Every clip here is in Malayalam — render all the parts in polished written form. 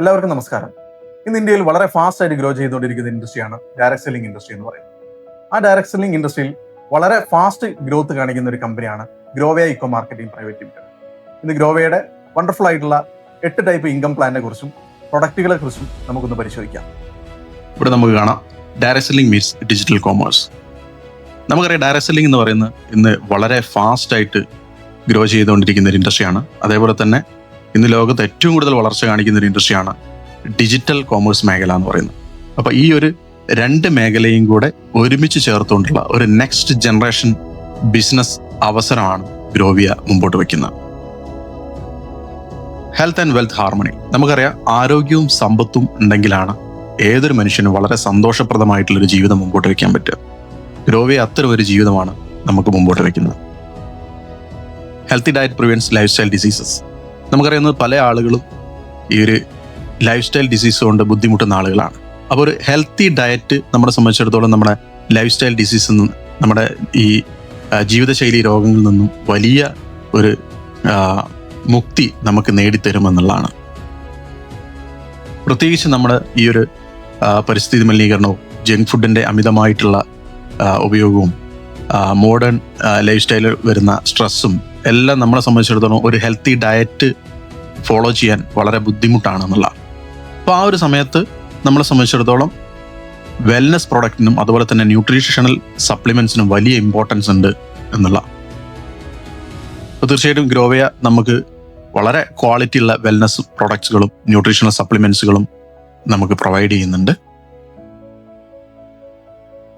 എല്ലാവർക്കും നമസ്കാരം. ഇന്ന് ഇന്ത്യയിൽ വളരെ ഫാസ്റ്റ് ആയിട്ട് ഗ്രോ ചെയ്തുകൊണ്ടിരിക്കുന്ന ഇൻഡസ്ട്രിയാണ് ഡയറക്ട് സെല്ലിംഗ് ഇൻഡസ്ട്രി എന്ന് പറയുന്നത്. ആ ഡയറക്ട് സെല്ലിംഗ് ഇൻഡസ്ട്രിയിൽ വളരെ ഫാസ്റ്റ് ഗ്രോത്ത് കാണിക്കുന്ന ഒരു കമ്പനിയാണ് ഗ്രോവയ ഇക്കോ മാർക്കറ്റിംഗ് പ്രൈവറ്റ് ലിമിറ്റഡ്. ഇന്ന് ഗ്രോവയുടെ വണ്ടർഫുൾ ആയിട്ടുള്ള 8 ടൈപ്പ് ഇൻകം പ്ലാനിനെ കുറിച്ചും പ്രൊഡക്റ്റുകളെ കുറിച്ചും നമുക്കൊന്ന് പരിശോധിക്കാം. ഇവിടെ നമുക്ക് കാണാം direct selling means digital commerce. നമുക്കറിയാം ഡയറക്ട് സെല്ലിംഗ് എന്ന് പറയുന്നത് ഇന്ന് വളരെ ഫാസ്റ്റ് ആയിട്ട് ഗ്രോ ചെയ്തുകൊണ്ടിരിക്കുന്ന ഒരു ഇൻഡസ്ട്രിയാണ്. അതേപോലെ തന്നെ ഇന്ന് ലോകത്ത് ഏറ്റവും കൂടുതൽ വളർച്ച കാണിക്കുന്ന ഒരു ഇൻഡസ്ട്രിയാണ് ഡിജിറ്റൽ കോമേഴ്സ് മേഖല എന്ന് പറയുന്നത്. അപ്പോൾ ഈ ഒരു 2 മേഖലയും കൂടെ ഒരുമിച്ച് ചേർത്തുകൊണ്ടുള്ള ഒരു നെക്സ്റ്റ് ജനറേഷൻ ബിസിനസ് അവസരമാണ് ഗ്രോവിയ മുമ്പോട്ട് വയ്ക്കുന്നത്. Health and wealth harmony. നമുക്കറിയാം ആരോഗ്യവും സമ്പത്തും ഉണ്ടെങ്കിലാണ് ഏതൊരു മനുഷ്യനും വളരെ സന്തോഷപ്രദമായിട്ടുള്ളൊരു ജീവിതം മുമ്പോട്ട് വയ്ക്കാൻ പറ്റുക. ഗ്രോവിയ അത്തരം ഒരു ജീവിതമാണ് നമുക്ക് മുമ്പോട്ട് വയ്ക്കുന്നത്. Healthy diet prevents lifestyle diseases. നമുക്കറിയുന്നത് പല ആളുകളും ഈ ഒരു ലൈഫ് സ്റ്റൈൽ ഡിസീസ് കൊണ്ട് ബുദ്ധിമുട്ടുന്ന ആളുകളാണ്. അപ്പോൾ ഒരു ഹെൽത്തി ഡയറ്റ് നമ്മളെ സംബന്ധിച്ചിടത്തോളം നമ്മുടെ ലൈഫ് സ്റ്റൈൽ ഡിസീസിൽ നിന്നും നമ്മുടെ ഈ ജീവിതശൈലി രോഗങ്ങളിൽ നിന്നും വലിയ ഒരു മുക്തി നമുക്ക് നേടിത്തരുമെന്നുള്ളതാണ്. പ്രത്യേകിച്ച് നമ്മുടെ ഈ ഒരു പരിസ്ഥിതി മലിനീകരണവും ജങ്ക് ഫുഡിൻ്റെ അമിതമായിട്ടുള്ള ഉപയോഗവും മോഡേൺ ലൈഫ് സ്റ്റൈലിൽ വരുന്ന സ്ട്രെസ്സും എല്ലാം നമ്മളെ സംബന്ധിച്ചിടത്തോളം ഒരു ഹെൽത്തി ഡയറ്റ് ഫോളോ ചെയ്യാൻ വളരെ ബുദ്ധിമുട്ടാണെന്നുള്ള. അപ്പോൾ ആ ഒരു സമയത്ത് നമ്മളെ സംബന്ധിച്ചിടത്തോളം വെൽനസ് പ്രോഡക്റ്റിനും അതുപോലെ തന്നെ ന്യൂട്രീഷണൽ സപ്ലിമെൻറ്റ്സിനും വലിയ ഇമ്പോർട്ടൻസ് ഉണ്ട് എന്നുള്ള. അപ്പോൾ തീർച്ചയായിട്ടും ഗ്രോവയ നമുക്ക് വളരെ ക്വാളിറ്റി ഉള്ള വെൽനസ് പ്രോഡക്ട്സുകളും ന്യൂട്രീഷണൽ സപ്ലിമെൻറ്റ്സുകളും നമുക്ക് പ്രൊവൈഡ് ചെയ്യുന്നുണ്ട്.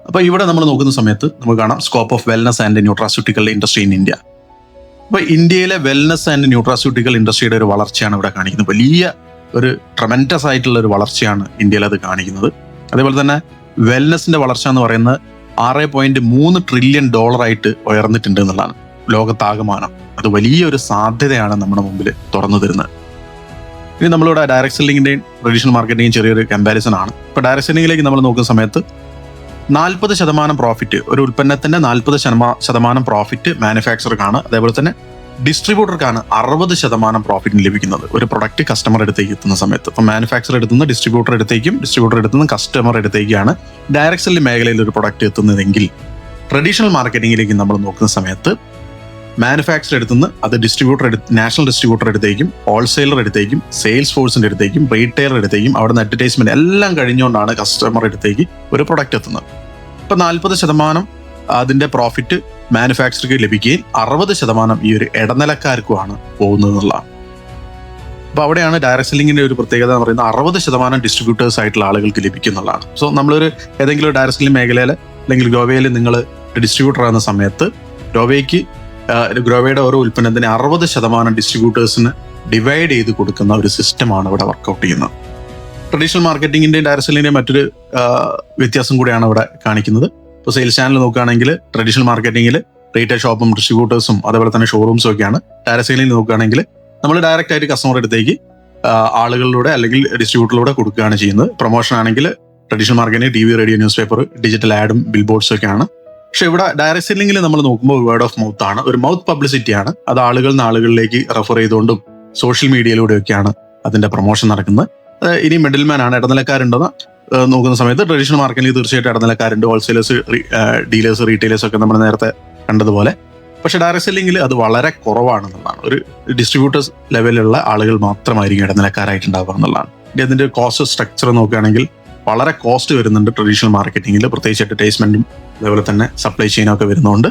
അപ്പോൾ ഇവിടെ നമ്മൾ നോക്കുന്ന സമയത്ത് നമുക്ക് കാണാം scope of wellness and nutraceutical industry in India. അപ്പോൾ ഇന്ത്യയിലെ വെൽനസ് ആൻഡ് ന്യൂട്രാസ്യൂട്ടിക്കൽ ഇൻഡസ്ട്രിയുടെ ഒരു വളർച്ചയാണ് ഇവിടെ കാണിക്കുന്നത്. വലിയ ഒരു ട്രമെൻഡസ് ആയിട്ടുള്ള ഒരു വളർച്ചയാണ് ഇന്ത്യയിൽ അത് കാണിക്കുന്നത്. അതേപോലെ തന്നെ വെൽനസിന്റെ വളർച്ച എന്ന് പറയുന്നത് $6.3 ട്രില്യൺ ഉയർന്നിട്ടുണ്ട് എന്നുള്ളതാണ് ലോകത്താകമാനം. അത് വലിയൊരു സാധ്യതയാണ് നമ്മുടെ മുമ്പിൽ തുറന്നു തരുന്നത്. ഇനി നമ്മളിവിടെ ഡയറക്ട് സെല്ലിങ്ങിന്റെയും ട്രഡീഷണൽ മാർക്കറ്റിംഗും ചെറിയൊരു കമ്പാരിസൺ ആണ്. ഇപ്പോൾ ഡയറക്ട് സെല്ലിങ്ങിലേക്ക് നമ്മൾ നോക്കുന്ന സമയത്ത് 40% പ്രോഫിറ്റ്, ഒരു ഉൽപ്പന്നത്തിന്റെ 40% പ്രോഫിറ്റ് മാനുഫാക്ചർക്കാണ്. അതേപോലെ തന്നെ ഡിസ്ട്രിബ്യൂട്ടർക്കാണ് 60% പ്രോഫിറ്റ് ലഭിക്കുന്നത് ഒരു പ്രൊഡക്റ്റ് കസ്റ്റമർ അടുത്തേക്ക് എത്തുന്ന സമയത്ത്. അപ്പോൾ മാനുഫാക്ചർ എടുത്തുന്ന ഡിസ്ട്രിബ്യൂട്ടർ അടുത്തേക്കും ഡിസ്ട്രിബ്യൂട്ടർ എടുത്തുന്ന കസ്റ്റമർ അടുത്തേക്കാണ് ഡയറക്ട് സെല്ലിംഗ് മേഖലയിൽ ഒരു പ്രൊഡക്റ്റ് എത്തുന്നതെങ്കിൽ, ട്രഡീഷണൽ മാർക്കറ്റിംഗിലേക്ക് നമ്മൾ നോക്കുന്ന സമയത്ത് മാനുഫാക്ചർ എടുത്തുനിന്ന് അത് നാഷണൽ ഡിസ്ട്രിബ്യൂട്ടർ അടുത്തേക്കും ഹോൾസെയിലർ അടുത്തേക്കും സെയിൽസ് ഫോഴ്സിന്റെ അടുത്തേക്കും റീറ്റെയിലർ അടുത്തേക്കും അവിടുന്ന് അഡ്വർടൈസ്മെന്റ് എല്ലാം കഴിഞ്ഞുകൊണ്ടാണ് കസ്റ്റമർ അടുത്തേക്ക് ഒരു പ്രൊഡക്റ്റ് എത്തുന്നത്. ഇപ്പൊ 40% അതിന്റെ പ്രോഫിറ്റ് മാനുഫാക്ചർക്ക് ലഭിക്കുകയും 60% ഈ ഒരു ഇടനിലക്കാർക്കുമാണ് പോകുന്നത് എന്നുള്ളതാണ്. അപ്പൊ അവിടെയാണ് ഡയറക്ട് സെല്ലിങ്ങിന്റെ ഒരു പ്രത്യേകത എന്ന് പറയുന്നത് 60% ഡിസ്ട്രിബ്യൂട്ടേഴ്സ് ആയിട്ടുള്ള ആളുകൾക്ക് ലഭിക്കുന്നുള്ളതാണ്. സോ നമ്മളൊരു ഏതെങ്കിലും ഡയറക്ട് സെല്ലിംഗ് മേഖലയിൽ അല്ലെങ്കിൽ ഗ്രോവയിൽ നിങ്ങൾ ഡിസ്ട്രിബ്യൂട്ടർ ആകുന്ന സമയത്ത് ഗ്രോവയുടെ ഓരോ ഉൽപ്പന്നത്തിന് 60% ഡിസ്ട്രിബ്യൂട്ടേഴ്സിന് ഡിവൈഡ് ചെയ്ത് കൊടുക്കുന്ന ഒരു സിസ്റ്റമാണ് ഇവിടെ വർക്കൗട്ട് ചെയ്യുന്നത്. ട്രഡീഷണൽ മാർക്കറ്റിംഗിന്റെ ഡയറക്ട് സെല്ലിങ്ങിന്റെ മറ്റൊരു വ്യത്യാസം കൂടിയാണ് ഇവിടെ കാണിക്കുന്നത്. ഇപ്പോൾ സെയിൽസ് ചാനൽ നോക്കുകയാണെങ്കിൽ ട്രഡീഷണൽ മാർക്കറ്റിംഗിൽ റീറ്റെയിൽ ഷോപ്പും ഡിസ്ട്രിബ്യൂട്ടേഴ്സും അതേപോലെ തന്നെ ഷോറൂംസും ഒക്കെയാണ്. ഡയറക്ട് സെല്ലിംഗ് നോക്കുകയാണെങ്കിൽ നമ്മൾ ഡയറക്റ്റ് ആയിട്ട് കസ്റ്റമർ അടുത്തേക്ക് ആളുകളിലൂടെ അല്ലെങ്കിൽ ഡിസ്ട്രിബ്യൂട്ടറിലൂടെ കൊടുക്കുകയാണ് ചെയ്യുന്നത്. പ്രൊമോഷൻ ആണെങ്കിൽ traditional marketing TV, radio, newspaper, digital ആഡും ബിൽബോർഡ്സും ഒക്കെയാണ്. പക്ഷെ ഇവിടെ ഡയറക്ട് സെല്ലിംഗിൽ നമ്മൾ നോക്കുമ്പോൾ വേർഡ് ഓഫ് മൗത്ത് ആണ്, ഒരു മൗത്ത് പബ്ലിസിറ്റിയാണ്. അത് ആളുകളിലേക്ക് റെഫർ ചെയ്തുകൊണ്ടും സോഷ്യൽ മീഡിയയിലൂടെയൊക്കെയാണ് അതിന്റെ പ്രൊമോഷൻ നടക്കുന്നത്. ഇനി മിഡിൽമാൻ ആണ്, ഇടനിലക്കാരുണ്ടെന്ന് നോക്കുന്ന സമയത്ത് ട്രഡീഷണൽ മാർക്കറ്റിംഗിൽ തീർച്ചയായിട്ടും ഇടനിലക്കാരുണ്ട്, ഹോൾസെയിലേഴ്സ്, ഡീലേഴ്സ്, റീറ്റെയിലേഴ്സ് ഒക്കെ നമ്മൾ നേരത്തെ കണ്ടതുപോലെ. പക്ഷെ ഡയറക്ട് സെല്ലിംഗിൽ അത് വളരെ കുറവാണെന്നുള്ളതാണ്. ഒരു ഡിസ്ട്രിബ്യൂട്ടേഴ്സ് ലെവലിലുള്ള ആളുകൾ മാത്രമായിരിക്കും ഇടനിലക്കാരായിട്ടുണ്ടാവുക എന്നുള്ളതാണ്. ഇനി അതിന്റെ കോസ്റ്റ് സ്ട്രക്ചർ നോക്കുകയാണെങ്കിൽ വളരെ കോസ്റ്റ് വരുന്നുണ്ട് ട്രഡീഷണൽ മാർക്കറ്റിംഗിൽ, പ്രത്യേകിച്ച് അഡ്വർടൈസ്മെന്റും അതേപോലെ തന്നെ സപ്ലൈ ചെയിനും ഒക്കെ വരുന്നുണ്ട്.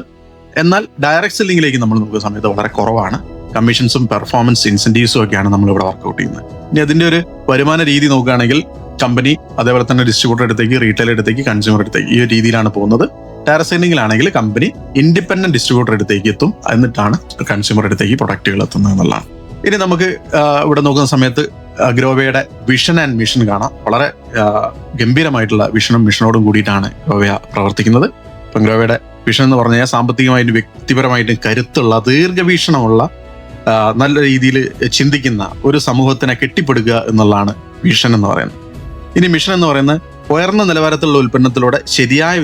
എന്നാൽ ഡയറക്ട് സെല്ലിംഗിലേക്ക് നമ്മൾ നോക്കുന്ന സമയത്ത് വളരെ കുറവാണ്. കമ്മീഷൻസും പെർഫോമൻസ് ഇൻസെന്റീവ്സും ഒക്കെയാണ് നമ്മളിവിടെ വർക്കൗട്ട് ചെയ്യുന്നത്. ഇനി അതിന്റെ ഒരു വരുമാന രീതി നോക്കുകയാണെങ്കിൽ കമ്പനി അതേപോലെ തന്നെ ഡിസ്ട്രിബ്യൂട്ടർ അടുത്തേക്ക്, റീറ്റെയിലർ അടുത്തേക്ക്, കൺസ്യൂമർ അടുത്തേക്ക്, ഈ ഒരു രീതിയിലാണ് പോകുന്നത്. ഡയറക്ട് സെല്ലിംഗിലാണെങ്കിൽ കമ്പനി ഇൻഡിപെൻഡന്റ് ഡിസ്ട്രിബ്യൂട്ടർ അടുത്തേക്ക് എത്തും, എന്നിട്ടാണ് കൺസ്യൂമർ അടുത്തേക്ക് പ്രൊഡക്റ്റുകൾ എത്തുന്നത് എന്നുള്ളതാണ്. ഇനി നമുക്ക് ഇവിടെ നോക്കുന്ന സമയത്ത് ഗ്രോവയുടെ വിഷൻ ആൻഡ് മിഷൻ കാണാം. വളരെ ഗംഭീരമായിട്ടുള്ള വിഷനും മിഷനോടും കൂടിയിട്ടാണ് ഗ്രോവയ പ്രവർത്തിക്കുന്നത്. ഇപ്പം ഗ്രോവയുടെ വിഷൻ എന്ന് പറഞ്ഞു കഴിഞ്ഞാൽ സാമ്പത്തികമായിട്ടും വ്യക്തിപരമായിട്ടും കരുത്തുള്ള ദീർഘവീക്ഷണമുള്ള നല്ല രീതിയിൽ ചിന്തിക്കുന്ന ഒരു സമൂഹത്തിനെ കെട്ടിപ്പടുക്കുക എന്നുള്ളതാണ് വിഷൻ എന്ന് പറയുന്നത്. ഇനി മിഷൻ എന്ന് പറയുന്നത് ഉയർന്ന നിലവാരത്തിലുള്ള ഉൽപ്പന്നത്തിലൂടെ ശരിയായ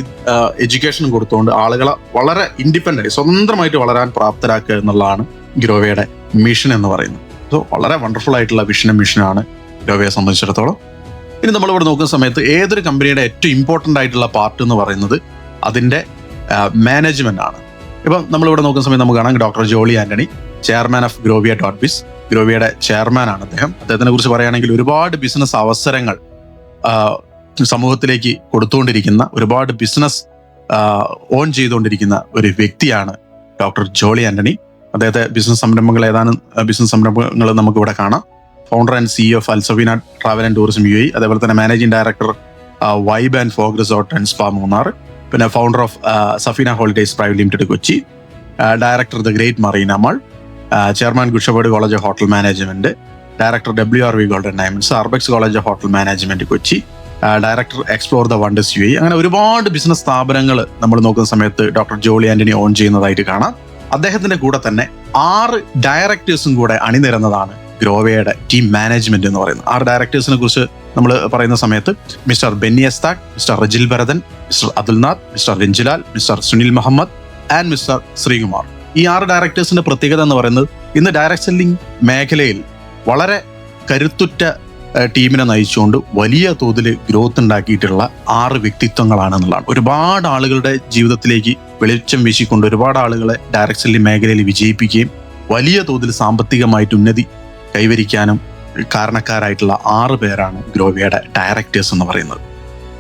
എഡ്യൂക്കേഷൻ കൊടുത്തുകൊണ്ട് ആളുകളെ വളരെ ഇൻഡിപെൻഡന്റ് സ്വതന്ത്രമായിട്ട് വളരാൻ പ്രാപ്തരാക്കുക എന്നുള്ളതാണ് ഗ്രോവയുടെ മിഷൻ എന്ന് പറയുന്നത്. സോ വളരെ വണ്ടർഫുൾ ആയിട്ടുള്ള വിഷനും മിഷനാണ് ഗ്രോവിയെ സംബന്ധിച്ചിടത്തോളം. ഇനി നമ്മളിവിടെ നോക്കുന്ന സമയത്ത് ഏതൊരു കമ്പനിയുടെ ഏറ്റവും ഇമ്പോർട്ടൻ്റ് ആയിട്ടുള്ള പാർട്ട് എന്ന് പറയുന്നത് അതിൻ്റെ മാനേജ്മെന്റ് ആണ്. ഇപ്പം നമ്മളിവിടെ നോക്കുന്ന സമയത്ത് നമുക്ക് കാണാം doctor Jolly Antony, chairman of ഗ്രോവിയ.biz. ഗ്രോവിയയുടെ ചെയർമാൻ ആണ് അദ്ദേഹം. അദ്ദേഹത്തിനെ കുറിച്ച് പറയുകയാണെങ്കിൽ ഒരുപാട് ബിസിനസ് അവസരങ്ങൾ സമൂഹത്തിലേക്ക് കൊടുത്തുകൊണ്ടിരിക്കുന്ന, ഒരുപാട് ബിസിനസ് ഓൺ ചെയ്തുകൊണ്ടിരിക്കുന്ന ഒരു വ്യക്തിയാണ് ഡോക്ടർ ജോളി ആന്റണി. അദ്ദേഹത്തെ ബിസിനസ് സംരംഭങ്ങൾ നമുക്ക് ഇവിടെ കാണാം. Founder and CEO of Alsafeena travel and tourism UAE, അതേപോലെ തന്നെ managing director vibe and fog resort and spa Munnar, പിന്നെ founder of Safeena holidays private limited Kochi, director the great marina mall, chairman ഗുഷബേർഡ് college of hotel management, director WRV golden diamonds, Arbex college of hotel management Kochi, director explore the wonders UAE. അങ്ങനെ ഒരുപാട് ബിസിനസ് സ്ഥാപനങ്ങൾ നമ്മൾ നോക്കുന്ന സമയത്ത് ഡോക്ടർ ജോളി ആന്റണി ഓൺ ചെയ്യുന്നതായിട്ട് കാണാം. അദ്ദേഹത്തിന്റെ കൂടെ തന്നെ 6 ഡയറക്ടേഴ്സും കൂടെ അണിനിരന്നതാണ് ഗ്രോവയുടെ ടീം മാനേജ്മെന്റ് എന്ന് പറയുന്നത്. 6 ഡയറക്ടേഴ്സിനെ കുറിച്ച് നമ്മൾ പറയുന്ന സമയത്ത് mister Benny Esthak, mister Rajil Bharathan, mister Athulnath, mister Ranjulal, mister Sunil Muhammad and mister Sreekumar. ഈ 6 ഡയറക്ടേഴ്സിന്റെ പ്രത്യേകത എന്ന് പറയുന്നത് ഇന്ന് ഡയറക്ട് സെല്ലിംഗ് മേഖലയിൽ വളരെ കരുത്തുറ്റ ടീമിനെ നയിച്ചുകൊണ്ട് വലിയ തോതിൽ ഗ്രോത്ത് ഉണ്ടാക്കിയിട്ടുള്ള 6 വ്യക്തിത്വങ്ങളാണെന്നുള്ളതാണ്. ഒരുപാട് ആളുകളുടെ ജീവിതത്തിലേക്ക് വെളിച്ചം വീശിക്കൊണ്ട് ഒരുപാട് ആളുകളെ ഡയറക്ട് സെല്ലിംഗ് മേഖലയിൽ വിജയിപ്പിക്കുകയും വലിയ തോതിൽ സാമ്പത്തികമായിട്ട് ഉന്നതി കൈവരിക്കാനും കാരണക്കാരായിട്ടുള്ള 6 പേരാണ് ഗ്രോവിയയുടെ ഡയറക്ടേഴ്സ് എന്ന് പറയുന്നത്.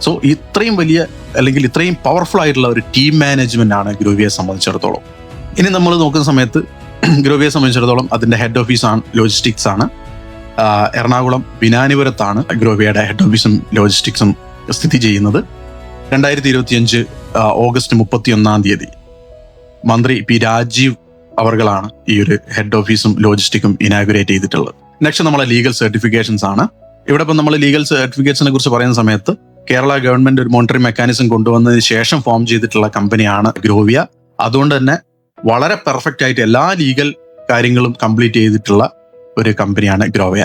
സോ ഇത്രയും വലിയ അല്ലെങ്കിൽ ഇത്രയും പവർഫുൾ ആയിട്ടുള്ള ഒരു ടീം മാനേജ്മെന്റ് ആണ് ഗ്രോവിയെ സംബന്ധിച്ചിടത്തോളം. ഇനി നമ്മൾ നോക്കുന്ന സമയത്ത് ഗ്രോവിയെ സംബന്ധിച്ചിടത്തോളം അതിന്റെ ഹെഡ് ഓഫീസ് ആണ് ലോജിസ്റ്റിക്സ് ആണ്. എറണാകുളം ബിനാനിപുരത്താണ് ഗ്രോവിയയുടെ ഹെഡ് ഓഫീസും ലോജിസ്റ്റിക്സും സ്ഥിതി ചെയ്യുന്നത്. 2025 ഓഗസ്റ്റ് 31 മന്ത്രി പി രാജീവ് അവർകളാണ് ഈ ഒരു ഹെഡ് ഓഫീസും ലോജിസ്റ്റിക്കും ഇനാഗുറേറ്റ് ചെയ്തിട്ടുള്ളത്. നെക്സ്റ്റ് നമ്മളെ ലീഗൽ സർട്ടിഫിക്കേഷൻസ് ആണ്. ഇവിടെ ഇപ്പം നമ്മൾ ലീഗൽ സർട്ടിഫിക്കറ്റ്സിനെ കുറിച്ച് പറയുന്ന സമയത്ത് കേരള ഗവൺമെന്റ് ഒരു മോണിറ്ററിംഗ് മെക്കാനിസം കൊണ്ടുവന്നതിന് ശേഷം ഫോം ചെയ്തിട്ടുള്ള കമ്പനിയാണ് ഗ്രോവിയ. അതുകൊണ്ട് തന്നെ വളരെ പെർഫെക്റ്റ് ആയിട്ട് എല്ലാ ലീഗൽ കാര്യങ്ങളും കംപ്ലീറ്റ് ചെയ്തിട്ടുള്ള ഒരു കമ്പനിയാണ് ഗ്രോവിയ.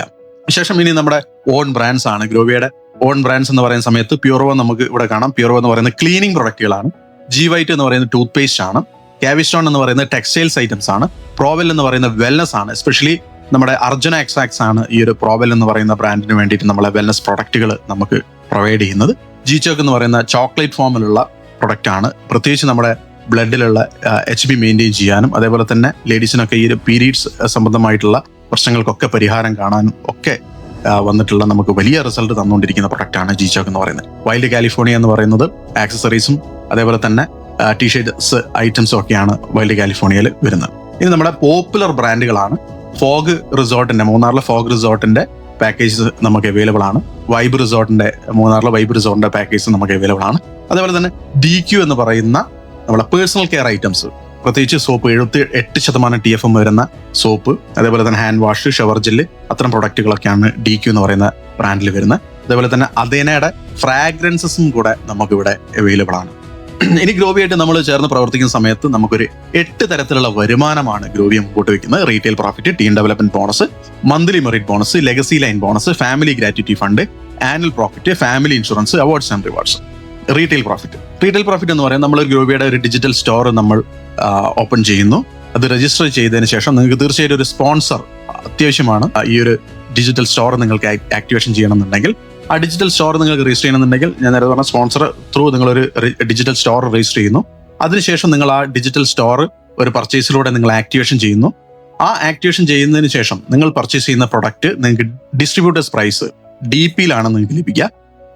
ശേഷം ഇനി നമ്മുടെ ഓൺ ബ്രാൻഡ്സ് ആണ്. ഗ്രോവിയയുടെ ഓൺ ബ്രാൻഡ്സ് എന്ന് പറയുന്ന സമയത്ത് പ്യൂർവോ നമുക്ക് ഇവിടെ കാണാം. പ്യൂർവോ എന്ന് പറയുന്നത് ക്ലീനിങ് പ്രൊഡക്റ്റുകളാണ്. G-Vite എന്ന് പറയുന്നത് ടൂത്ത് പേസ്റ്റ് ആണ്. കാവിസ്റ്റോൺ എന്ന് പറയുന്നത് ടെക്സ്റ്റൈൽസ് ഐറ്റംസ് ആണ്. പ്രോവെൽ എന്ന് പറയുന്ന വെൽനസ് ആണ്. എസ്പെഷ്യലി നമ്മുടെ അർജുന എക്സാക്സ് ആണ് ഈ ഒരു പ്രോവെൽ എന്ന് പറയുന്ന ബ്രാൻഡിന് വേണ്ടിയിട്ട് നമ്മളെ വെൽനസ് പ്രൊഡക്റ്റുകൾ നമുക്ക് പ്രൊവൈഡ് ചെയ്യുന്നത്. G-Choke എന്ന് പറയുന്ന ചോക്ലേറ്റ് ഫോമിലുള്ള പ്രൊഡക്റ്റ് ആണ്. പ്രത്യേകിച്ച് നമ്മുടെ ബ്ലഡിലുള്ള HB മെയിൻറ്റെയിൻ ചെയ്യാനും അതേപോലെ തന്നെ ലേഡീസിനൊക്കെ ഈ ഒരു പീരീഡ്സ് സംബന്ധമായിട്ടുള്ള പ്രശ്നങ്ങൾക്കൊക്കെ പരിഹാരം കാണാനും ഒക്കെ വന്നിട്ടുള്ള നമുക്ക് വലിയ റിസൾട്ട് തന്നുകൊണ്ടിരിക്കുന്ന പ്രൊഡക്റ്റാണ് G-Choke എന്ന് പറയുന്നത്. വൈൽഡ് കാലിഫോർണിയ എന്ന് പറയുന്നത് ആക്സസറീസും അതേപോലെ തന്നെ ടീഷർട്ട്സ് ഐറ്റംസും ഒക്കെയാണ് വൈൽഡ് കാലിഫോർണിയയിൽ വരുന്നത്. ഇനി നമ്മുടെ പോപ്പുലർ ബ്രാൻഡുകളാണ്. ഫോഗ് റിസോർട്ടിന്റെ മൂന്നാറിലെ ഫോഗ് റിസോർട്ടിന്റെ പാക്കേജ് നമുക്ക് അവൈലബിൾ ആണ്. വൈബ് റിസോർട്ടിന്റെ മൂന്നാറിലെ വൈബ് റിസോർട്ടിന്റെ പാക്കേജ് നമുക്ക് അവൈലബിൾ ആണ്. അതേപോലെ തന്നെ DQ എന്ന് പറയുന്ന നമ്മുടെ പേഴ്സണൽ കെയർ ഐറ്റംസ്, പ്രത്യേകിച്ച് സോപ്പ് 78% TFM വരുന്ന സോപ്പ്, അതേപോലെ തന്നെ ഹാൻഡ് വാഷ്, ഷവർ ജെല്ല്, അത്തരം പ്രൊഡക്റ്റുകളൊക്കെയാണ് DQ എന്ന് പറയുന്ന ബ്രാൻഡിൽ വരുന്നത്. അതേപോലെ തന്നെ അദേനയുടെ ഫ്രാഗ്രൻസസും കൂടെ നമുക്കിവിടെ അവൈലബിൾ ആണ്. ഇനി ഗ്രോവിയായിട്ട് നമ്മൾ ചേർന്ന് പ്രവർത്തിക്കുന്ന സമയത്ത് നമുക്കൊരു 8 തരത്തിലുള്ള വരുമാനമാണ് ഗ്രോവിയ മുമ്പോട്ട് വെക്കുന്നത്. Retail profit, team development bonus, monthly merit bonus, legacy line bonus, family gratuity fund, annual profit, family insurance, awards and rewards. Retail profit എന്ന് പറയുന്നത് നമ്മൾ ഗ്രോവിയയുടെ ഒരു ഡിജിറ്റൽ സ്റ്റോർ നമ്മൾ ഓപ്പൺ ചെയ്യുന്നു. അത് രജിസ്റ്റർ ചെയ്തതിന് ശേഷം നിങ്ങൾക്ക് തീർച്ചയായിട്ടും ഒരു സ്പോൺസർ അത്യാവശ്യമാണ്. ഈ ഒരു ഡിജിറ്റൽ സ്റ്റോർ നിങ്ങൾക്ക് ആക്ടിവേഷൻ ചെയ്യണമെന്നുണ്ടെങ്കിൽ, ആ ഡിജിറ്റൽ സ്റ്റോർ നിങ്ങൾക്ക് രജിസ്റ്റർ ചെയ്യണമെന്നുണ്ടെങ്കിൽ ഞാൻ നേരത്തെ പറഞ്ഞ സ്പോൺസർ ത്രൂ നിങ്ങളൊരു ഡിജിറ്റൽ സ്റ്റോർ രജിസ്റ്റർ ചെയ്യുന്നു. അതിനുശേഷം നിങ്ങൾ ആ ഡിജിറ്റൽ സ്റ്റോർ ഒരു പർച്ചേസിലൂടെ നിങ്ങൾ ആക്ടിവേഷൻ ചെയ്യുന്നു. ആ ആക്ടിവേഷൻ ചെയ്യുന്നതിന് ശേഷം നിങ്ങൾ പർച്ചേസ് ചെയ്യുന്ന പ്രൊഡക്റ്റ് നിങ്ങൾക്ക് ഡിസ്ട്രിബ്യൂട്ടേഴ്സ് പ്രൈസ് DP-യിലാണ് നിങ്ങൾക്ക് ലഭിക്കുക.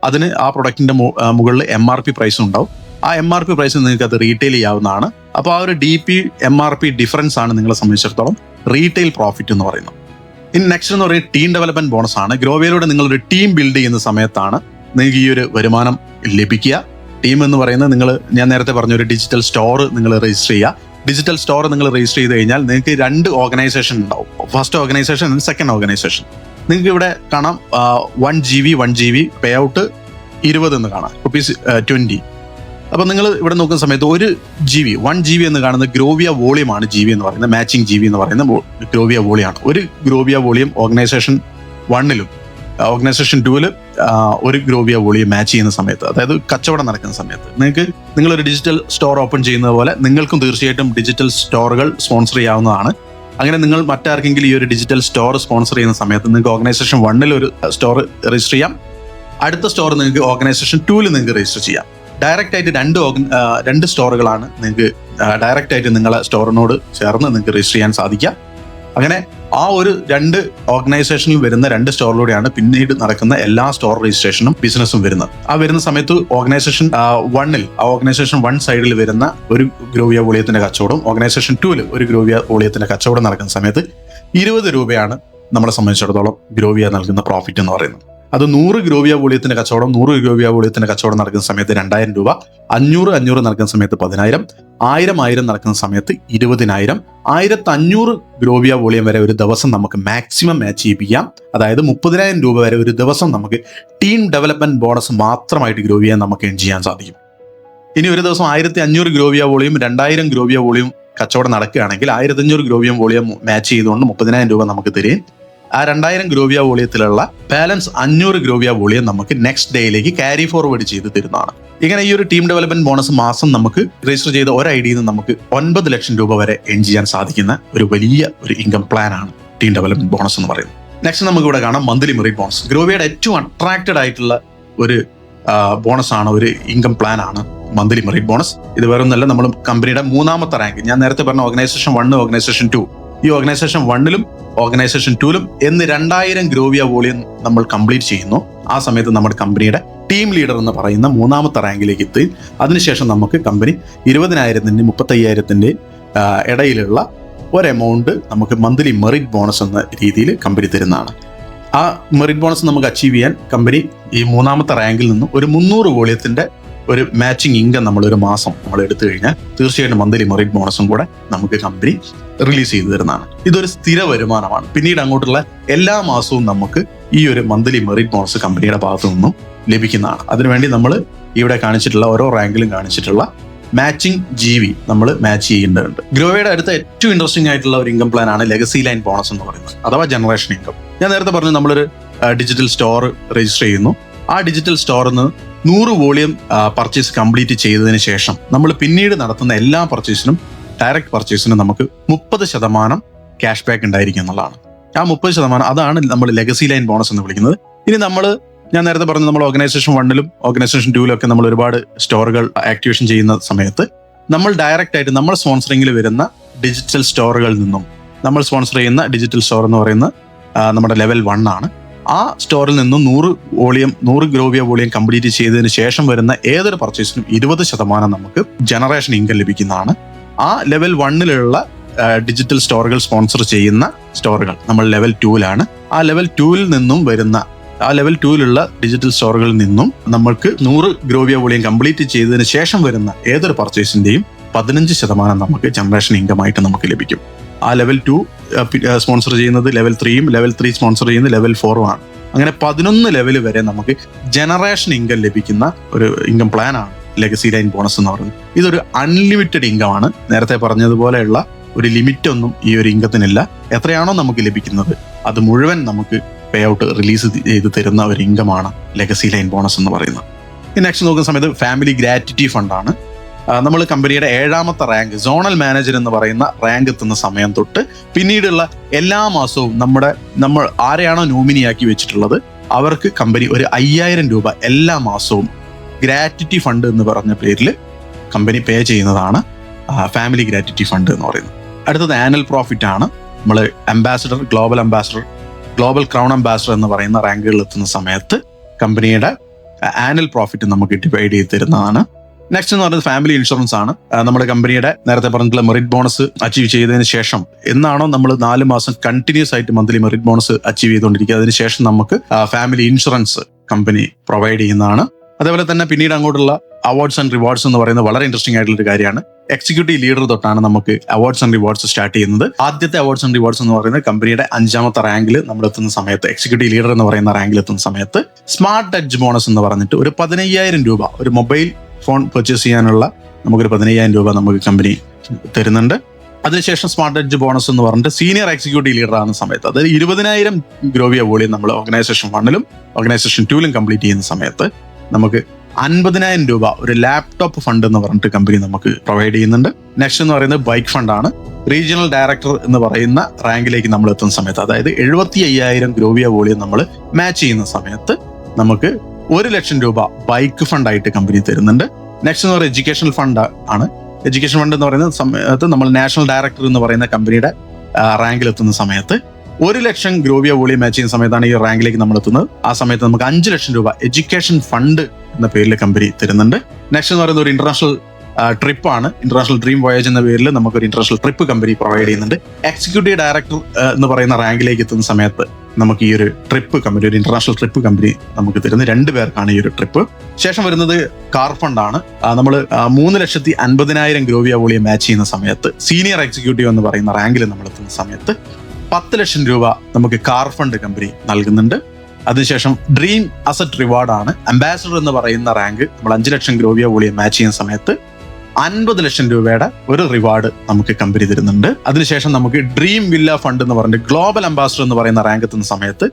അതിന് ആ പ്രൊഡക്റ്റിന്റെ മുകളിൽ MRP പ്രൈസ് ഉണ്ടാവും. ആ MRP പ്രൈസ് നിങ്ങൾക്ക് അത് റീറ്റെയിൽ ചെയ്യാവുന്നതാണ്. അപ്പോൾ ആ ഒരു DP MRP ഡിഫറൻസ് ആണ് നിങ്ങളെ സംബന്ധിച്ചിടത്തോളം റീറ്റെയിൽ പ്രോഫിറ്റ് എന്ന് പറയുന്നത്. ഇനി നെക്സ്റ്റ് എന്ന് പറയുന്നത് ടീം ഡെവലപ്മെന്റ് ബോണസ് ആണ്. ഗ്രോവിയയിലൂടെ നിങ്ങളൊരു ടീം ബിൽഡ് ചെയ്യുന്ന സമയത്താണ് നിങ്ങൾക്ക് ഈ ഒരു വരുമാനം ലഭിക്കുക. ടീം എന്ന് പറയുന്നത് ഞാൻ നേരത്തെ പറഞ്ഞ ഒരു ഡിജിറ്റൽ സ്റ്റോർ നിങ്ങൾ രജിസ്റ്റർ ചെയ്യുക. ഡിജിറ്റൽ സ്റ്റോർ നിങ്ങൾ രജിസ്റ്റർ ചെയ്ത് കഴിഞ്ഞാൽ നിങ്ങൾക്ക് 2 ഓർഗനൈസേഷൻ ഉണ്ടാവും. First organisation and second organisation. നിങ്ങൾക്ക് ഇവിടെ കാണാം 1 GB പേ ഔട്ട് 20 എന്ന് കാണാം, ₹20. അപ്പൊ നിങ്ങൾ ഇവിടെ നോക്കുന്ന സമയത്ത് 1 GB എന്ന് കാണുന്നത് ഗ്രോവിയ വോളിയം ആണ്. GB എന്ന് പറയുന്നത് മാച്ചിങ് GB എന്ന് പറയുന്ന ഗ്രോവിയ വോളിയാണ്. ഒരു ഗ്രോവിയ വോളിയം ഓർഗനൈസേഷൻ 1-ലും ഓർഗനൈസേഷൻ 2-ലും ഒരു ഗ്രോവിയ വോളിയം മാച്ച് ചെയ്യുന്ന സമയത്ത്, അതായത് കച്ചവടം നടക്കുന്ന സമയത്ത് നിങ്ങളൊരു ഡിജിറ്റൽ സ്റ്റോർ ഓപ്പൺ ചെയ്യുന്നത് പോലെ നിങ്ങൾക്കും തീർച്ചയായിട്ടും ഡിജിറ്റൽ സ്റ്റോറുകൾ സ്പോൺസർ ചെയ്യാവുന്നതാണ്. അങ്ങനെ നിങ്ങൾ മറ്റാർക്കെങ്കിലും ഈ ഒരു ഡിജിറ്റൽ സ്റ്റോർ സ്പോൺസർ ചെയ്യുന്ന സമയത്ത് നിങ്ങൾക്ക് ഓർഗനൈസേഷൻ 1 ഒരു സ്റ്റോർ രജിസ്റ്റർ ചെയ്യാം. അടുത്ത സ്റ്റോർ നിങ്ങൾക്ക് ഓർഗനൈസേഷൻ 2 നിങ്ങൾക്ക് രജിസ്റ്റർ ചെയ്യാം. ഡയറക്റ്റ് ആയിട്ട് രണ്ട് സ്റ്റോറുകളാണ് നിങ്ങൾക്ക് ഡയറക്റ്റ് ആയിട്ട് നിങ്ങളെ സ്റ്റോറിനോട് ചേർന്ന് നിങ്ങൾക്ക് രജിസ്റ്റർ ചെയ്യാൻ സാധിക്കുക. അങ്ങനെ ആ ഒരു 2 ഓർഗനൈസേഷനിൽ വരുന്ന 2 സ്റ്റോറിലൂടെയാണ് പിന്നീട് നടക്കുന്ന എല്ലാ സ്റ്റോർ രജിസ്ട്രേഷനും ബിസിനസ്സും വരുന്നത്. ആ വരുന്ന സമയത്ത് ഓർഗനൈസേഷൻ 1 ഓർഗനൈസേഷൻ 1 സൈഡിൽ വരുന്ന ഒരു ഗ്രോവിയ വോളിയത്തിന്റെ കച്ചവടം, ഓർഗനൈസേഷൻ 2 ഒരു ഗ്രോവിയ വോളിയത്തിന്റെ കച്ചവടം നടക്കുന്ന സമയത്ത് 20 രൂപയാണ് നമ്മളെ സംബന്ധിച്ചിടത്തോളം ഗ്രോവിയ നൽകുന്ന പ്രോഫിറ്റ് എന്ന് പറയുന്നത്. അത് 100 ഗ്രോവിയ വോളിയത്തിന്റെ കച്ചവടം 100 ഗ്രോവിയ വോളിയത്തിന്റെ കച്ചവടം നടക്കുന്ന സമയത്ത് 2000 രൂപ, 500 നടക്കുന്ന സമയത്ത് 10,000, 1000 നടക്കുന്ന സമയത്ത് 20,000, 1500 ഗ്രോവിയ വോളിയം വരെ ഒരു ദിവസം നമുക്ക് മാക്സിമം മാച്ച് ചെയ്യിപ്പിക്കാം. അതായത് 30,000 രൂപ വരെ ഒരു ദിവസം നമുക്ക് ടീം ഡെവലപ്മെന്റ് ബോണസ് മാത്രമായിട്ട് ഗ്രോവിയ നമുക്ക് എൻ ചെയ്യാൻ സാധിക്കും. ഇനി ഒരു ദിവസം 1500 ഗ്രോവിയ വോളിയം 2000 ഗ്രോവിയ വോളിയം കച്ചവടം നടക്കുകയാണെങ്കിൽ 1500 ഗ്രോവിയം വോളിയം മാച്ച് ചെയ്തുകൊണ്ട് 30,000 രൂപ നമുക്ക് തരും. ആ 2000 ഗ്രോവിയ വോളിയത്തിലുള്ള ബാലൻസ് 500 ഗ്രോവിയ വോളിയം നമുക്ക് നെക്സ്റ്റ് ഡേയിലേക്ക് ക്യാരി ഫോർവേഡ് ചെയ്ത് തരുന്നതാണ്. ഇങ്ങനെ ഈ ഒരു ടീം ഡെവലപ്മെന്റ് ബോണസ് മാസം നമുക്ക് രജിസ്റ്റർ ചെയ്ത ഒരു ഐഡിയിൽ നിന്ന് നമുക്ക് 9 ലക്ഷം രൂപ വരെ എൻ ചെയ്യാൻ സാധിക്കുന്ന ഒരു വലിയ ഒരു ഇൻകം പ്ലാൻ ആണ് ടീം ഡെവലപ്മെന്റ് ബോണസ് എന്ന് പറയുന്നത്. നെക്സ്റ്റ് നമുക്ക് ഇവിടെ കാണാം മന്ത്ലി മെറിറ്റ് ബോണസ്. ഗ്രോവിയയുടെ ഏറ്റവും അട്രാക്റ്റഡ് ആയിട്ടുള്ള ഒരു ബോണസ് ആണ്, ഒരു ഇൻകം പ്ലാൻ ആണ് മന്ത്ലി മെറിറ്റ് ബോണസ്. ഇത് വേറെ ഒന്നല്ല, നമ്മൾ കമ്പനിയുടെ 3ാമത്തെ റാങ്ക്, ഞാൻ നേരത്തെ പറഞ്ഞ ഓർഗനൈസേഷൻ 1 ഓർഗനൈസേഷൻ 2, ഈ ഓർഗനൈസേഷൻ 1 ഓർഗനൈസേഷൻ 2 എന്ന് 2000 ഗ്രോവിയ വോളിയം നമ്മൾ കംപ്ലീറ്റ് ചെയ്യുന്നു. ആ സമയത്ത് നമ്മുടെ കമ്പനിയുടെ ടീം ലീഡർ എന്ന് പറയുന്ന 3ാമത്തെ റാങ്കിലേക്ക് എത്തി. അതിനുശേഷം നമുക്ക് കമ്പനി 20,000-ന്റെ 35,000-ന്റെ ഇടയിലുള്ള ഒരു എമൗണ്ട് നമുക്ക് മന്ത്ലി മെറിറ്റ് ബോണസ് എന്ന രീതിയിൽ കമ്പനി തരുന്നതാണ്. ആ മെറിറ്റ് ബോണസ് നമുക്ക് അച്ചീവ് ചെയ്യാൻ കമ്പനി ഈ 3ാമത്തെ റാങ്കിൽ നിന്നും ഒരു 300 വോളിയത്തിന്റെ ഒരു മാച്ചിങ് ഇൻകം നമ്മൾ ഒരു മാസം നമ്മൾ എടുത്തു കഴിഞ്ഞാൽ തീർച്ചയായിട്ടും മന്ത്ലി മെറിറ്റ് ബോണസും കൂടെ നമുക്ക് കമ്പനി റിലീസ് ചെയ്തു തരുന്നതാണ്. ഇതൊരു സ്ഥിര വരുമാനമാണ്. പിന്നീട് അങ്ങോട്ടുള്ള എല്ലാ മാസവും നമുക്ക് ഈ ഒരു മന്ത്ലി മെറിറ്റ് ബോണസ് കമ്പനിയുടെ ഭാഗത്തു നിന്നും ലഭിക്കുന്നതാണ്. അതിനുവേണ്ടി നമ്മൾ ഇവിടെ കാണിച്ചിട്ടുള്ള ഓരോ റാങ്കിലും കാണിച്ചിട്ടുള്ള മാച്ചിങ് ജീവി നമ്മൾ മാച്ച് ചെയ്യേണ്ടതുണ്ട്. ഗ്രോവയുടെ അടുത്ത ഏറ്റവും ഇൻട്രസ്റ്റിംഗ് ആയിട്ടുള്ള ഒരു ഇൻകം പ്ലാൻ ആണ് ലെഗസി ലൈൻ ബോണസ് എന്ന് പറയുന്നത്, അഥവാ ജനറേഷൻ ഇൻകം. ഞാൻ നേരത്തെ പറഞ്ഞു നമ്മളൊരു ഡിജിറ്റൽ സ്റ്റോർ രജിസ്റ്റർ ചെയ്യുന്നു. ആ ഡിജിറ്റൽ സ്റ്റോറിൽ നിന്ന് 100 വോളിയം പർച്ചേസ് കംപ്ലീറ്റ് ചെയ്തതിന് ശേഷം നമ്മൾ പിന്നീട് നടത്തുന്ന എല്ലാ പർച്ചേസിനും ഡയറക്റ്റ് പർച്ചേസിനും നമുക്ക് 30% ക്യാഷ് ബാക്ക് ഉണ്ടായിരിക്കും എന്നുള്ളതാണ്. ആ 30% അതാണ് നമ്മൾ ലെഗസി ലൈൻ ബോണസ് എന്ന് വിളിക്കുന്നത്. ഇനി ഞാൻ നേരത്തെ പറഞ്ഞു നമ്മൾ ഓർഗനൈസേഷൻ 1 ഓർഗനൈസേഷൻ 2 നമ്മൾ ഒരുപാട് സ്റ്റോറുകൾ ആക്ടിവേഷൻ ചെയ്യുന്ന സമയത്ത് നമ്മൾ ഡയറക്റ്റ് ആയിട്ട് നമ്മൾ സ്പോൺസറിംഗിൽ വരുന്ന ഡിജിറ്റൽ സ്റ്റോറുകളിൽ നിന്നും, നമ്മൾ സ്പോൺസർ ചെയ്യുന്ന ഡിജിറ്റൽ സ്റ്റോർ എന്ന് പറയുന്ന നമ്മുടെ ലെവൽ 1 ആണ്. ആ സ്റ്റോറിൽ നിന്നും 100 ഗ്രോവിയ വോളിയം കംപ്ലീറ്റ് ചെയ്തതിന് ശേഷം വരുന്ന ഏതൊരു പർച്ചേസിനും 20% നമുക്ക് ജനറേഷൻ ഇൻകം ലഭിക്കുന്നതാണ്. ആ ലെവൽ 1 ഡിജിറ്റൽ സ്റ്റോറുകൾ സ്പോൺസർ ചെയ്യുന്ന സ്റ്റോറുകൾ നമ്മൾ ലെവൽ 2 ആ ലെവൽ 2 നിന്നും വരുന്ന ആ ലെവൽ 2 ഡിജിറ്റൽ സ്റ്റോറുകളിൽ നിന്നും നമ്മൾക്ക് 100 ഗ്രോവിയ വോളിയം കംപ്ലീറ്റ് ചെയ്തതിന് ശേഷം വരുന്ന ഏതൊരു പർച്ചേസിന്റെയും 15% നമുക്ക് ജനറേഷൻ ഇൻകം ആയിട്ട് നമുക്ക് ലഭിക്കും. ആ ലെവൽ 2 സ്പോൺസർ ചെയ്യുന്നത് ലെവൽ 3 ലെവൽ 3 സ്പോൺസർ ചെയ്യുന്നത് ലെവൽ 4 ആണ്. അങ്ങനെ 11 ലെവൽ വരെ നമുക്ക് ജനറേഷൻ ഇൻകം ലഭിക്കുന്ന ഒരു ഇൻകം പ്ലാൻ ആണ് ലെഗസി ലൈൻ ബോണസ് എന്ന് പറയുന്നത്. ഇതൊരു അൺലിമിറ്റഡ് ഇൻകം ആണ്. നേരത്തെ പറഞ്ഞതുപോലെയുള്ള ഒരു ലിമിറ്റ് ഒന്നും ഈ ഒരു ഇൻകത്തിനില്ല. എത്രയാണോ നമുക്ക് ലഭിക്കുന്നത് അത് മുഴുവൻ നമുക്ക് പേ ഔട്ട് റിലീസ് ചെയ്ത് തരുന്ന ഒരു ഇൻകമാണ് ലെഗസി ലൈൻ ബോണസ് എന്ന് പറയുന്നത്. നെക്സ്റ്റ് നോക്കുന്ന സമയത്ത് ഫാമിലി ഗ്രാറ്റിറ്റി ഫണ്ടാണ്. നമ്മൾ കമ്പനിയുടെ 7ാമത്തെ റാങ്ക് സോണൽ മാനേജർ എന്ന് പറയുന്ന റാങ്ക് എത്തുന്ന സമയം തൊട്ട് പിന്നീടുള്ള എല്ലാ മാസവും നമ്മൾ ആരെയാണോ നോമിനിയാക്കി വെച്ചിട്ടുള്ളത് അവർക്ക് കമ്പനി ഒരു 5,000 രൂപ എല്ലാ മാസവും ഗ്രാറ്റിറ്റി ഫണ്ട് എന്ന് പറഞ്ഞ പേരിൽ കമ്പനി പേ ചെയ്യുന്നതാണ് ഫാമിലി ഗ്രാറ്റിറ്റി ഫണ്ട് എന്ന് പറയുന്നത്. അടുത്തത് ആനുവൽ പ്രോഫിറ്റ് ആണ്. നമ്മൾ അംബാസഡർ, ഗ്ലോബൽ ക്രൗൺ അംബാസഡർ എന്ന് പറയുന്ന റാങ്കുകളിൽ എത്തുന്ന സമയത്ത് കമ്പനിയുടെ ആനുവൽ പ്രോഫിറ്റ് നമുക്ക് ഡിവൈഡ് ചെയ്ത് തരുന്നതാണ്. നെക്സ്റ്റ് എന്ന് പറയുന്നത് ഫാമിലി ഇൻഷുറൻസ് ആണ്. നമ്മുടെ കമ്പനിയുടെ നേരത്തെ പറഞ്ഞിട്ടുള്ള മെറിറ്റ് ബോണസ് അച്ചീവ് ചെയ്തതിന് ശേഷം എന്നാണോ നമ്മൾ 4 മാസം കണ്ടിന്യൂസ് ആയിട്ട് മന്ത്ലി മെറിറ്റ് ബോണസ് അച്ചീവ് ചെയ്തുകൊണ്ടിരിക്കുക, അതിനുശേഷം നമുക്ക് ഫാമിലി ഇൻഷുറൻസ് കമ്പനി പ്രൊവൈഡ് ചെയ്യുന്നതാണ്. അതേപോലെ തന്നെ പിന്നീട് അങ്ങോട്ടുള്ള അവാർഡ്സ് ആൻഡ് റിവാർഡ്സ് എന്ന് പറയുന്നത് വളരെ ഇൻട്രസ്റ്റിംഗ് ആയിട്ടുള്ള ഒരു കാര്യമാണ്. എക്സിക്യൂട്ടീവ് ലീഡർ തൊട്ടാണ് നമുക്ക് അവാർഡ്സ് ആൻഡ് റിവാർഡ്സ് സ്റ്റാർട്ട് ചെയ്യുന്നത്. ആദ്യത്തെ അവാർഡ്സ് ആൻഡ് റിവാർഡ്സ് എന്ന് പറയുന്നത് കമ്പനിയുടെ 5ാമത്തെ റാങ്കിൽ നമ്മൾ എത്തുന്ന സമയത്ത്, എക്സിക്യൂട്ടീവ് ലീഡർ എന്ന് പറയുന്ന റാങ്കിൽ എത്തുന്ന സമയത്ത് സ്മാർട്ട് ടച്ച് ബോണസ് എന്ന് പറഞ്ഞിട്ട് ഒരു 15,000 രൂപ, ഒരു മൊബൈൽ ഫോൺ പർച്ചേസ് ചെയ്യാനുള്ള നമുക്കൊരു 15,000 രൂപ നമുക്ക് കമ്പനി തരുന്നുണ്ട്. അതിനുശേഷം സ്മാർട്ട് ടച്ച് ബോണസ് എന്ന് പറഞ്ഞിട്ട് സീനിയർ എക്സിക്യൂട്ടീവ് ലീഡർ ആകുന്ന സമയത്ത്, അതായത് 20,000 ഗ്രോവിയ വോളിയം നമ്മൾ ഓർഗനൈസേഷൻ 1 ഓർഗനൈസേഷൻ 2 കംപ്ലീറ്റ് ചെയ്യുന്ന സമയത്ത് നമുക്ക് 50,000 രൂപ ഒരു ലാപ്ടോപ്പ് ഫണ്ട് എന്ന് പറഞ്ഞിട്ട് കമ്പനി നമുക്ക് പ്രൊവൈഡ് ചെയ്യുന്നുണ്ട്. നെക്സ്റ്റ് എന്ന് പറയുന്നത് ബൈക്ക് ഫണ്ടാണ്. റീജിയണൽ ഡയറക്ടർ എന്ന് പറയുന്ന റാങ്കിലേക്ക് നമ്മൾ എത്തുന്ന സമയത്ത്, അതായത് 75,000 ഗ്രോവിയ വോളിയം നമ്മൾ മാച്ച് ചെയ്യുന്ന സമയത്ത് നമുക്ക് 1,00,000 രൂപ ബൈക്ക് ഫണ്ടായിട്ട് കമ്പനി തരുന്നുണ്ട്. നെക്സ്റ്റ് എന്ന് പറയുന്നത് എഡ്യൂക്കേഷണൽ ഫണ്ട് ആണ്. എഡ്യൂക്കേഷൻ ഫണ്ട് എന്ന് പറയുന്ന സമയത്ത് നമ്മൾ നാഷണൽ ഡയറക്ടർ എന്ന് പറയുന്ന കമ്പനിയുടെ റാങ്കിൽ എത്തുന്ന സമയത്ത് 1,00,000 ഗ്രോവിയ വോളിയം മാച്ച് ചെയ്യുന്ന സമയത്താണ് ഈ റാങ്കിലേക്ക് നമ്മൾ എത്തുന്നത്. ആ സമയത്ത് നമുക്ക് 5,00,000 രൂപ എഡ്യൂക്കേഷൻ ഫണ്ട് എന്ന പേരിൽ കമ്പനി തരുന്നുണ്ട്. നെക്സ്റ്റ് എന്ന് പറയുന്നത് ഒരു ഇന്റർനാഷണൽ ട്രിപ്പ് ആണ്. ഇന്റർനാഷണൽ ഡ്രീം വോയേജ് എന്ന പേരിൽ നമുക്കൊരു ഇന്റർനാഷണൽ ട്രിപ്പ് കമ്പനി പ്രൊവൈഡ് ചെയ്യുന്നുണ്ട്. എക്സിക്യൂട്ടീവ് ഡയറക്ടർ എന്ന് പറയുന്ന റാങ്കിലേക്ക് എത്തുന്ന സമയത്ത് നമുക്ക് ഈ ഒരു ട്രിപ്പ് കമ്പനി, ഒരു ഇന്റർനാഷണൽ ട്രിപ്പ് കമ്പനി നമുക്ക് തരുന്നത് 2 പേർക്കാണ് ഈ ഒരു ട്രിപ്പ്. ശേഷം വരുന്നത് കാർ ഫണ്ടാണ്. നമ്മൾ 3,50,000 ഗ്രോവിയ വോളിയം മാച്ച് ചെയ്യുന്ന സമയത്ത് സീനിയർ എക്സിക്യൂട്ടീവ് എന്ന് പറയുന്ന റാങ്കിൽ നമ്മൾ എത്തുന്ന സമയത്ത് 10,00,000 രൂപ നമുക്ക് കാർ ഫണ്ട് കമ്പനി നൽകുന്നുണ്ട്. അതിനുശേഷം ഡ്രീം അസറ്റ് റിവാർഡാണ്. അംബാസഡർ എന്ന് പറയുന്ന റാങ്ക് നമ്മൾ 5,00,000 ഗ്രോവിയ വോളിയം മാച്ച് ചെയ്യുന്ന സമയത്ത് 50,00,000 രൂപയുടെ ഒരു റിവാർഡ് നമുക്ക് കമ്പനി തരുന്നുണ്ട്. അതിനുശേഷം നമുക്ക് ഡ്രീം വില്ല ഫണ്ട് എന്ന് പറഞ്ഞിട്ട് ഗ്ലോബൽ അംബാസഡർ എന്ന് പറയുന്ന റാങ്ക് എത്തുന്ന സമയത്ത്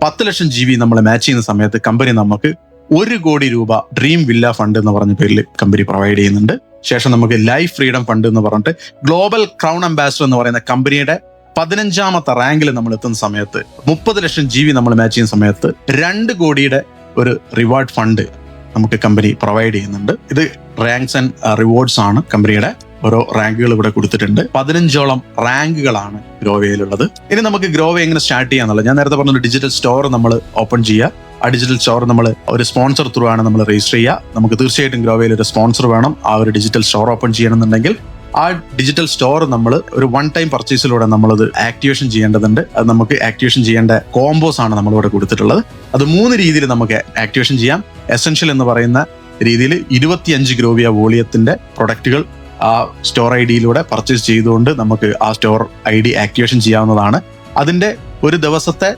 10,00,000 GB നമ്മൾ മാച്ച് ചെയ്യുന്ന സമയത്ത് കമ്പനി നമുക്ക് 1 കോടി രൂപ ഡ്രീം വില്ല ഫണ്ട് എന്ന് പറഞ്ഞ പേരിൽ കമ്പനി പ്രൊവൈഡ് ചെയ്യുന്നുണ്ട്. ശേഷം നമുക്ക് ലൈഫ് ഫ്രീഡം ഫണ്ട് എന്ന് പറഞ്ഞിട്ട് ഗ്ലോബൽ ക്രൗൺ അംബാസഡർ എന്ന് പറയുന്ന കമ്പനിയുടെ 15ാമത്തെ റാങ്കിൽ നമ്മൾ എത്തുന്ന സമയത്ത് 30,00,000 GB നമ്മൾ മാച്ച് ചെയ്യുന്ന സമയത്ത് 2 കോടിയുടെ ഒരു റിവാർഡ് ഫണ്ട് നമുക്ക് കമ്പനി പ്രൊവൈഡ് ചെയ്യുന്നുണ്ട്. ഇത് റാങ്ക്സ് ആൻഡ് റിവാർഡ്സ് ആണ്. കമ്പനിയുടെ ഓരോ റാങ്കുകൾ ഇവിടെ കൊടുത്തിട്ടുണ്ട്. 15ഓളം റാങ്കുകളാണ് ഗ്രോവയിലുള്ളത്. ഇനി നമുക്ക് ഗ്രോവ എങ്ങനെ സ്റ്റാർട്ട് ചെയ്യാന്നുള്ളത്, ഞാൻ നേരത്തെ പറഞ്ഞ ഡിജിറ്റൽ സ്റ്റോർ നമ്മൾ ഓപ്പൺ ചെയ്യുക. ആ ഡിജിറ്റൽ സ്റ്റോർ നമ്മൾ ഒരു സ്പോൺസർ ത്രൂ ആണ് നമ്മൾ രജിസ്റ്റർ ചെയ്യുക. നമുക്ക് തീർച്ചയായിട്ടും ഗ്രോവയിൽ ഒരു സ്പോൺസർ വേണം. ആ ഒരു ഡിജിറ്റൽ സ്റ്റോർ ഓപ്പൺ ചെയ്യണമെന്നുണ്ടെങ്കിൽ ആ ഡിജിറ്റൽ സ്റ്റോർ നമ്മൾ ഒരു 1 ടൈം പർച്ചേസിലൂടെ നമ്മളത് ആക്ടിവേഷൻ ചെയ്യേണ്ടതുണ്ട്. അത് നമുക്ക് ആക്ടിവേഷൻ ചെയ്യേണ്ട കോംബോസ് ആണ് നമ്മളിവിടെ കൊടുത്തിട്ടുള്ളത്. അത് 3 രീതിയിൽ നമുക്ക് ആക്ടിവേഷൻ ചെയ്യാം. എസെൻഷ്യൽ എന്ന് പറയുന്ന രീതിയിൽ 25 ഗ്രോവിയ വോളിയത്തിന്റെ പ്രൊഡക്റ്റുകൾ ആ സ്റ്റോർ ഐ ഡിയിലൂടെ പർച്ചേസ് ചെയ്തുകൊണ്ട് നമുക്ക് ആ സ്റ്റോർ ഐ ഡി ആക്ടിവേഷൻ ചെയ്യാവുന്നതാണ്. അതിന്റെ ഒരു ദിവസത്തെ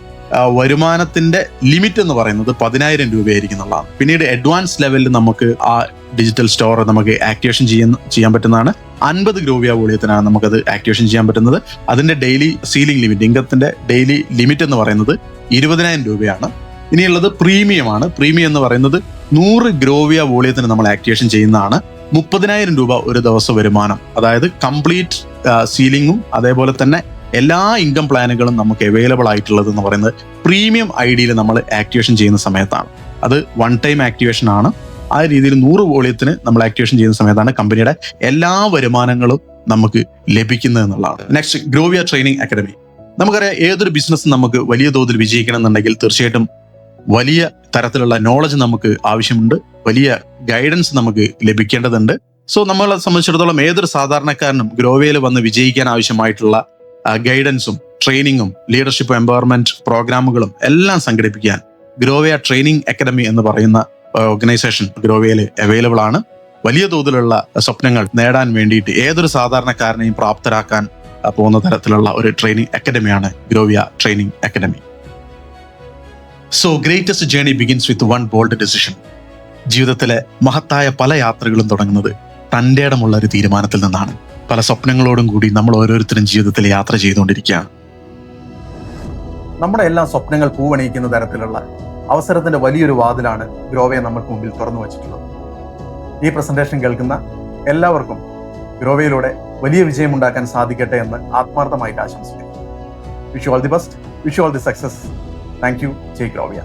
വരുമാനത്തിന്റെ ലിമിറ്റ് എന്ന് പറയുന്നത് 10,000 രൂപയായിരിക്കും എന്നുള്ളതാണ്. പിന്നീട് അഡ്വാൻസ് ലെവലിൽ നമുക്ക് ആ ഡിജിറ്റൽ സ്റ്റോർ നമുക്ക് ആക്ടിവേഷൻ ചെയ്യാൻ പറ്റുന്നതാണ്. 50 ഗ്രോവിയ വോളിയത്തിനാണ് നമുക്കത് ആക്ടിവേഷൻ ചെയ്യാൻ പറ്റുന്നത്. അതിന്റെ ഡെയിലി സീലിംഗ് ലിമിറ്റ്, ഇൻകത്തിന്റെ ഡെയിലി ലിമിറ്റ് എന്ന് പറയുന്നത് 20,000 രൂപയാണ്. ഇനിയുള്ളത് പ്രീമിയം ആണ്. പ്രീമിയം എന്ന് പറയുന്നത് 100 ഗ്രോവിയ വോളിയത്തിന് നമ്മൾ ആക്ടിവേഷൻ ചെയ്യുന്നതാണ്. 30,000 രൂപ ഒരു ദിവസം വരുമാനം, അതായത് കംപ്ലീറ്റ് സീലിംഗും അതേപോലെ തന്നെ എല്ലാ ഇൻകം പ്ലാനുകളും നമുക്ക് അവൈലബിൾ ആയിട്ടുള്ളത് എന്ന് പറയുന്നത് പ്രീമിയം ഐ ഡിയിൽ നമ്മൾ ആക്ടിവേഷൻ ചെയ്യുന്ന സമയത്താണ്. അത് 1 ടൈം ആക്ടിവേഷൻ ആണ്. ആ രീതിയിൽ 100 വോളിയത്തിന് നമ്മൾ ആക്ടിവേഷൻ ചെയ്യുന്ന സമയത്താണ് കമ്പനിയുടെ എല്ലാ വരുമാനങ്ങളും നമുക്ക് ലഭിക്കുന്നത് എന്നുള്ളതാണ്. Next, Grovia training academy. നമുക്കറിയാം, ഏതൊരു ബിസിനസ്സും നമുക്ക് വലിയ തോതിൽ വിജയിക്കണം എന്നുണ്ടെങ്കിൽ തീർച്ചയായിട്ടും വലിയ തരത്തിലുള്ള നോളജ് നമുക്ക് ആവശ്യമുണ്ട്, വലിയ ഗൈഡൻസ് നമുക്ക് ലഭിക്കേണ്ടതുണ്ട്. സോ നമ്മളെ സംബന്ധിച്ചിടത്തോളം ഏതൊരു സാധാരണക്കാരനും ഗ്രോവിയയിൽ വന്ന് വിജയിക്കാൻ ആവശ്യമായിട്ടുള്ള ഗൈഡൻസും ട്രെയിനിങ്ങും ലീഡർഷിപ്പ് എംപവർമെന്റ് പ്രോഗ്രാമുകളും എല്ലാം സംഘടിപ്പിക്കാൻ ഗ്രോവിയ ട്രെയിനിങ് അക്കാദമി എന്ന് പറയുന്ന ഓർഗനൈസേഷൻ ഗ്രോവിയയിൽ അവൈലബിൾ ആണ്. വലിയ തോതിലുള്ള സ്വപ്നങ്ങൾ നേടാൻ വേണ്ടിയിട്ട് ഏതൊരു സാധാരണക്കാരനെയും പ്രാപ്തരാക്കാൻ പോകുന്ന തരത്തിലുള്ള ഒരു ട്രെയിനിങ് അക്കാദമിയാണ് Grovia training academy. So greatest journey begins with 1 bold decision. ജീവിതത്തിലെ മഹത്തായ പല യാത്രകളും തുടങ്ങുന്നത് തൻ്റെ ഇടമുള്ള ഒരു തീരുമാനത്തിൽ നിന്നാണ്. പല സ്വപ്നങ്ങളോടും കൂടി നമ്മൾ ഓരോരുത്തരും ജീവിതത്തിൽ യാത്ര ചെയ്തുകൊണ്ടിരിക്കുകയാണ്. നമ്മുടെ എല്ലാ സ്വപ്നങ്ങൾ പൂവണിയിക്കുന്ന തരത്തിലുള്ള അവസരത്തിന്റെ വലിയൊരു വാതിലാണ് ഗ്രോവയെ നമുക്ക് മുമ്പിൽ തുറന്നു വച്ചിട്ടുള്ളത്. ഈ പ്രസന്റേഷൻ കേൾക്കുന്ന എല്ലാവർക്കും ഗ്രോവയിലൂടെ വലിയ വിജയമുണ്ടാക്കാൻ സാധിക്കട്ടെ എന്ന് ആത്മാർത്ഥമായിട്ട് ആശംസിക്കുന്നു. Wish you all the best, wish you all the success. Thank you. ജയ് ഗ്രോവിയ.